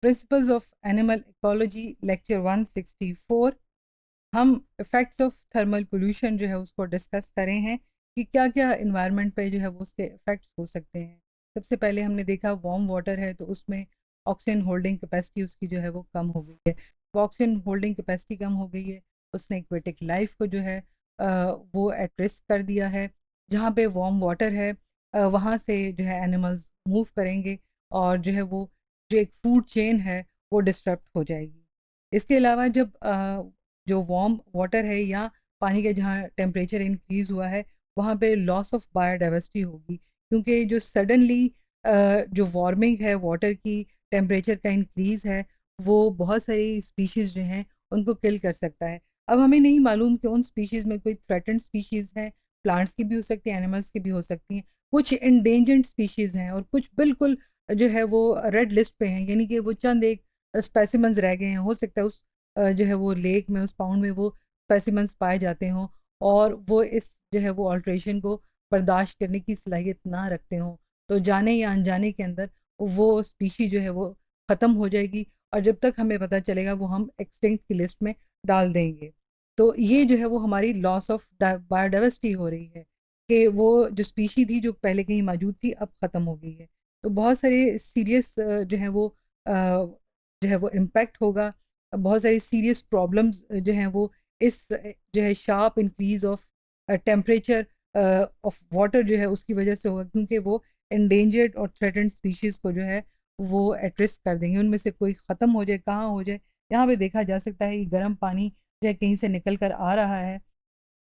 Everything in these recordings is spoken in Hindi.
Principles of animal ecology lecture 164। हम इफ़ेक्ट्स ऑफ थर्मल पोल्यूशन जो है उसको डिस्कस करें हैं कि क्या क्या इन्वायरमेंट पे जो है वो उसके इफ़ेक्ट्स हो सकते हैं। सबसे पहले हमने देखा वार्म वाटर है तो उसमें ऑक्सीजन होल्डिंग कैपेसिटी उसकी जो है वो कम हो गई है। वो ऑक्सीजन होल्डिंग कैपेसिटी कम हो गई है, उसने एक्वेटिक लाइफ को जो है वो एट रिस्क कर दिया है। जहाँ पे वार्म वाटर है वहाँ से जो है एनिमल्स मूव करेंगे और जो है वो जो एक फूड चेन है वो डिस्टर्ब हो जाएगी। इसके अलावा जब जो वार्म वाटर है या पानी का जहाँ टेम्परेचर इंक्रीज हुआ है वहाँ पे लॉस ऑफ बायोडाइवर्सिटी होगी, क्योंकि जो सडनली जो वार्मिंग है वाटर की, टेम्परेचर का इंक्रीज है, वो बहुत सारी स्पीशीज़ जो हैं उनको किल कर सकता है। अब हमें नहीं मालूम कि उन स्पीशीज़ में कोई थ्रेटेंड स्पीशीज़ हैं, प्लांट्स की भी हो सकती हैं, एनिमल्स की भी हो सकती हैं, कुछ इंडेंजर्ड स्पीशीज़ हैं और कुछ बिल्कुल जो है वो रेड लिस्ट पे हैं, यानी कि वो चंद एक स्पेसिमेंस रह गए हैं। हो सकता है उस जो है वो लेक में, उस पाउंड में वो स्पेसिमेंस पाए जाते हों और वो इस जो है वो अल्ट्रेशन को बर्दाश्त करने की सलाहियत ना रखते हों, तो जाने या अनजाने के अंदर वो स्पीशी जो है वो ख़त्म हो जाएगी और जब तक हमें पता चलेगा वो हम एक्सटिंक्ट की लिस्ट में डाल देंगे। तो ये जो है वो हमारी लॉस ऑफ बायोडाइवर्सिटी हो रही है कि वो जो स्पीशी थी जो पहले कहीं मौजूद थी अब ख़त्म हो गई है। तो बहुत सारे सीरियस जो है वो जो है वो इम्पैक्ट होगा। बहुत सारी सीरियस प्रॉब्लम्स जो हैं वो इस जो है sharp increase of temperature of water जो है उसकी वजह से होगा, क्योंकि वो एंडेंजर्ड और थ्रेटेंड स्पीशीज़ को जो है वो एट रिस्क कर देंगे। उनमें से कोई ख़त्म हो जाए, कहाँ हो जाए, यहाँ पे देखा जा सकता है कि गर्म पानी जो है कहीं से निकल कर आ रहा है।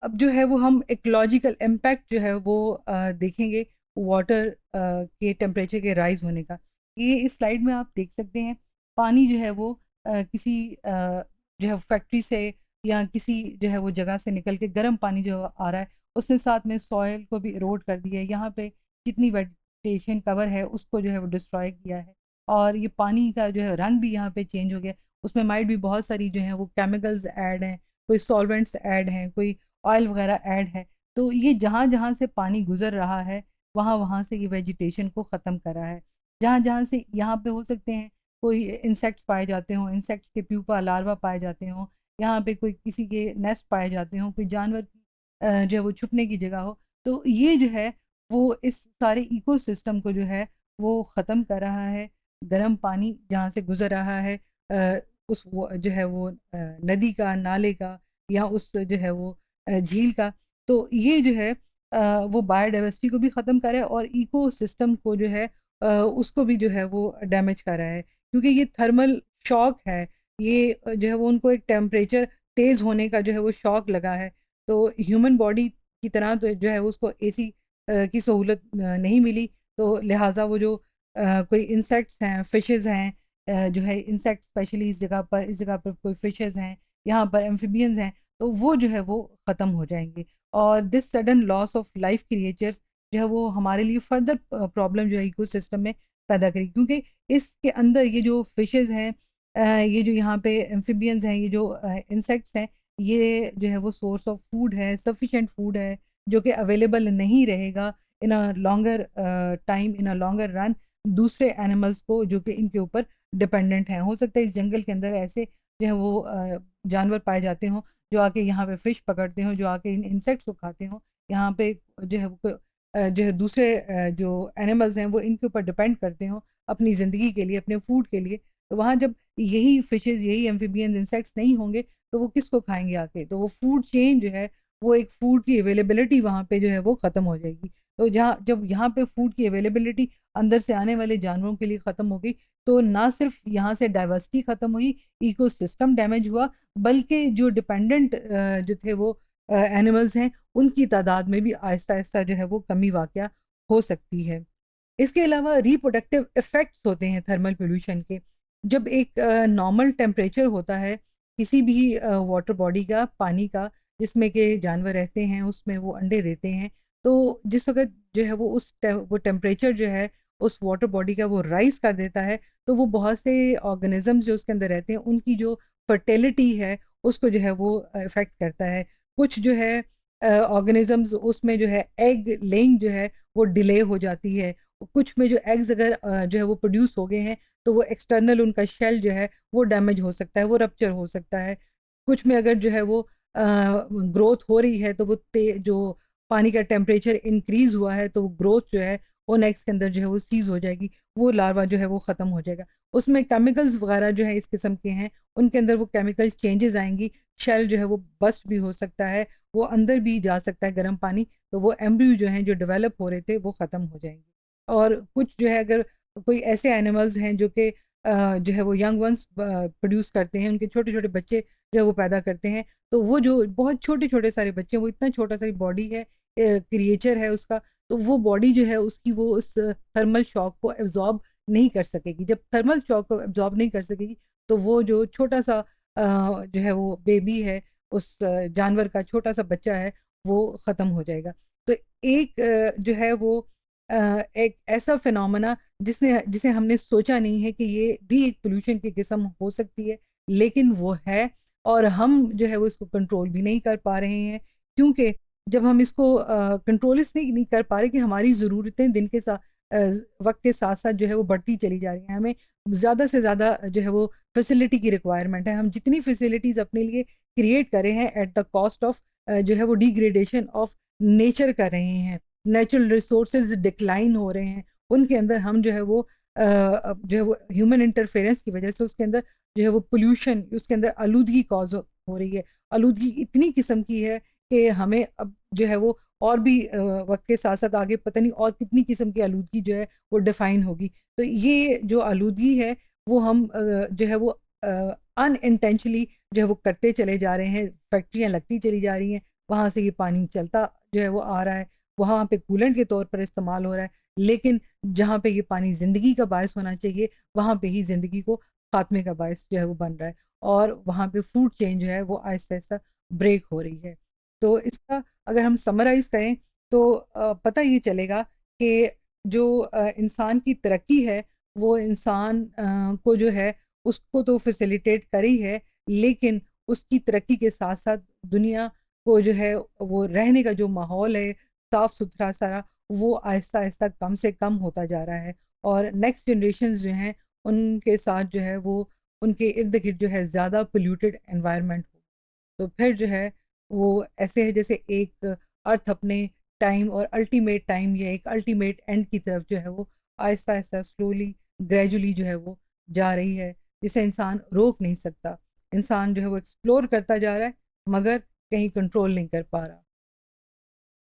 अब जो है वो हम इकोलॉजिकल इम्पैक्ट जो है वो देखेंगे वाटर के टेम्परेचर के राइज होने का। ये इस स्लाइड में आप देख सकते हैं। पानी जो है वो किसी जो है फैक्ट्री से या किसी जो है वो जगह से निकल के गर्म पानी जो आ रहा है उसने साथ में सॉयल को भी इरोड कर दिया है। यहाँ पे जितनी वेजिटेशन कवर है उसको जो है वो डिस्ट्रॉय किया है और ये पानी का जो है रंग भी यहाँ पे चेंज हो गया। उसमें माइट भी बहुत सारी जो है वो केमिकल्स ऐड हैं, कोई सॉल्वेंट्स ऐड हैं, कोई ऑयल वगैरह ऐड है। तो ये जहाँ-जहाँ से पानी गुज़र रहा है, वहाँ-वहाँ से ये वेजिटेशन को ख़त्म कर रहा है। जहाँ-जहाँ से यहाँ पे हो सकते हैं कोई इंसेक्ट्स पाए जाते हों, इंसेक्ट्स के प्यूपा, लार्वा पाए जाते हों, यहाँ पे कोई किसी के नेस्ट पाए जाते हों, कोई जानवर की जो है वो छुपने की जगह हो, तो ये जो है वो इस सारे इकोसिस्टम को जो है वो ख़त्म कर रहा है। गर्म पानी जहाँ से गुज़र रहा है उस वो जो है वो नदी का, नाले का या उस जो है वो झील का, तो ये जो है वो बायोडाइवर्सिटी को भी ख़त्म कर रहा है और इकोसिस्टम को जो है उसको भी जो है वो डैमेज कर रहा है, क्योंकि ये थर्मल शॉक है। ये जो है वो उनको एक टेम्परेचर तेज़ होने का जो है वो शॉक लगा है। तो ह्यूमन बॉडी की तरह तो जो है उसको एसी की सहूलत नहीं मिली, तो लिहाजा वो जो कोई इंसेक्ट्स हैं, फिशेज़ हैं, जो है इंसेक्ट स्पेशली इस जगह पर कोई फिशेज़ हैं, यहाँ पर एम्फिबियंस हैं, तो वो जो है वो ख़त्म हो जाएँगे और this sudden loss of life creatures जो है वो हमारे लिए फर्दर प्रॉब्लम जो है इकोसिस्टम में पैदा करेगी, क्योंकि इसके अंदर ये जो फिशेज़ हैं ये जो यहाँ पे एम्फिबियंस हैं, ये जो इंसेक्ट्स हैं, ये जो है वो सोर्स ऑफ फूड है, सफिशिएंट फूड है, जो कि अवेलेबल नहीं रहेगा in a longer time, in a longer run दूसरे एनिमल्स को जो कि इनके ऊपर डिपेंडेंट हैं। हो सकता है इस जंगल के अंदर ऐसे जो है वो जानवर पाए जाते हों जो आके यहाँ पे फ़िश पकड़ते हों, जो आके इन इंसेक्ट्स को खाते हों। यहाँ पे जो है वो जो है दूसरे जो एनिमल्स हैं वो इनके ऊपर डिपेंड करते हों अपनी ज़िंदगी के लिए, अपने फूड के लिए। तो वहाँ जब यही फ़िशेज़, यही एम्फिबियंस, इंसेक्ट्स नहीं होंगे तो वो किसको खाएँगे आके? तो वो फूड चेन जो है वो एक फूड की अवेलेबिलिटी वहाँ पे जो है वो ख़त्म हो जाएगी। तो जहाँ जब यहाँ पे फूड की अवेलेबिलिटी अंदर से आने वाले जानवरों के लिए ख़त्म हो गई, तो ना सिर्फ़ यहाँ से डाइवर्सिटी ख़त्म हुई, इकोसिस्टम डैमेज हुआ, बल्कि जो डिपेंडेंट जो थे वो एनिमल्स हैं, उनकी तादाद में भी आहिस्ता-आहिस्ता जो है वो कमी वाक़या हो सकती है। इसके अलावा रिप्रोडक्टिव इफ़ेक्ट्स होते हैं थर्मल पॉल्यूशन के। जब एक नॉर्मल टेम्परेचर होता है किसी भी वाटर बॉडी का, पानी का, जिसमें के जानवर रहते हैं, उसमें वो अंडे देते हैं, तो जिस वक़्त जो है वो टेम्परेचर जो है उस वाटर बॉडी का वो राइज़ कर देता है, तो वो बहुत से ऑर्गेनिज़म्स जो उसके अंदर रहते हैं, उनकी जो फर्टिलिटी है, उसको जो है वो इफ़ेक्ट करता है। कुछ जो है ऑर्गेनिज़म्स उसमें जो है एग लेइंग जो है वो डिले हो जाती है कुछ में जो एग्स अगर जो है वो प्रोड्यूस हो गए हैं तो वो एक्सटर्नल उनका शेल जो है वो डैमेज हो सकता है, वो रप्चर हो सकता है। कुछ में अगर जो है वो ग्रोथ हो रही है तो वो जो पानी का टेम्परेचर इंक्रीज हुआ है तो ग्रोथ जो है वो एग्स के अंदर जो है वो सीज हो जाएगी, वो लार्वा जो है वो ख़त्म हो जाएगा। उसमें केमिकल्स वगैरह जो है इस किस्म के हैं, उनके अंदर वो केमिकल चेंजेस आएंगी, शेल जो है वो बस्ट भी हो सकता है, वो अंदर भी जा सकता है गर्म पानी, तो वो एम्ब्रियो जो हैं जो डेवलप हो रहे थे वो ख़त्म हो जाएंगे। और कुछ जो है अगर कोई ऐसे एनिमल्स हैं जो कि जो है वो यंग वंस प्रोड्यूस करते हैं, उनके छोटे छोटे बच्चे जो है वो पैदा करते हैं, तो वो जो बहुत छोटे छोटे सारे बच्चे, वो इतना छोटा सा बॉडी है, क्रिएचर है उसका, तो वो बॉडी जो है उसकी वो उस थर्मल शॉक को एब्जॉर्ब नहीं कर सकेगी। जब थर्मल शॉक को एब्जॉर्ब नहीं कर सकेगी तो वो जो छोटा सा जो है वो बेबी है, उस जानवर का छोटा सा बच्चा है, वो ख़त्म हो जाएगा। तो एक जो है वो एक ऐसा फिनोमेना जिसने जिसे हमने सोचा नहीं है कि ये भी एक पोल्यूशन की किस्म हो सकती है, लेकिन वो है, और हम जो है वो इसको कंट्रोल भी नहीं कर पा रहे हैं, क्योंकि जब हम इसको कंट्रोल इसलिए नहीं कर पा रहे कि हमारी ज़रूरतें दिन के साथ वक्त के साथ साथ जो है वो बढ़ती चली जा रही हैं। हमें ज़्यादा से ज़्यादा जो है वो फैसिलिटी की रिक्वायरमेंट है। हम जितनी फैसिलिटीज़ अपने लिए क्रिएट कर रहे हैं एट द कॉस्ट ऑफ जो है वो डिग्रेडेशन ऑफ नेचर कर रहे हैं। नेचुरल रिसोर्सेज डिक्लाइन हो रहे हैं, उनके अंदर हम जो है वो जो है वो ह्यूमन इंटरफेरेंस की वजह से उसके अंदर जो है वो पोल्यूशन, उसके अंदर आलूदगी कॉज हो रही है। आलूदगी इतनी किस्म की है कि हमें अब जो है वो और भी वक्त के साथ साथ आगे पता नहीं और कितनी किस्म की आलूदगी जो है वो डिफाइन होगी। तो ये जो आलूदगी है वो हम जो है वो अनइंटेंशनली जो है वो करते चले जा रहे हैं, फैक्ट्रियाँ लगती चली जा रही हैं, वहाँ से ये पानी चलता जो है वो आ रहा है, वहाँ पे कूलेंट के तौर पर इस्तेमाल हो रहा है, लेकिन जहाँ पे ये पानी ज़िंदगी का बायस होना चाहिए, वहाँ पे ही ज़िंदगी को खात्मे का बायस जो है वो बन रहा है, और वहाँ पे फूड चेन जो है वो आहिस्ता-आहिस्ता ब्रेक हो रही है। तो इसका अगर हम समराइज़ करें तो पता ये चलेगा कि जो इंसान की तरक्की है, वो इंसान को जो है उसको तो फैसिलिटेट कर ही है, लेकिन उसकी तरक्की के साथ-साथ दुनिया को जो है वो रहने का जो माहौल है, साफ़-सुथरा सारा, वो आहिस्ता-आहिस्ता कम से कम होता जा रहा है, और नेक्स्ट जनरेशन्स जो हैं, उनके साथ जो है वो उनके इर्द-गिर्द जो है ज़्यादा पॉल्यूटेड एनवायरनमेंट हो। तो फिर जो है वो ऐसे है जैसे एक अर्थ अपने टाइम और अल्टीमेट टाइम या एक अल्टीमेट एंड की तरफ जो है वो आहिस्ता-आहिस्ता स्लोली ग्रेजुअली जो है वो जा रही है, जिसे इंसान रोक नहीं सकता। इंसान जो है वो एक्सप्लोर करता जा रहा है, मगर कहीं कंट्रोल नहीं कर पा रहा।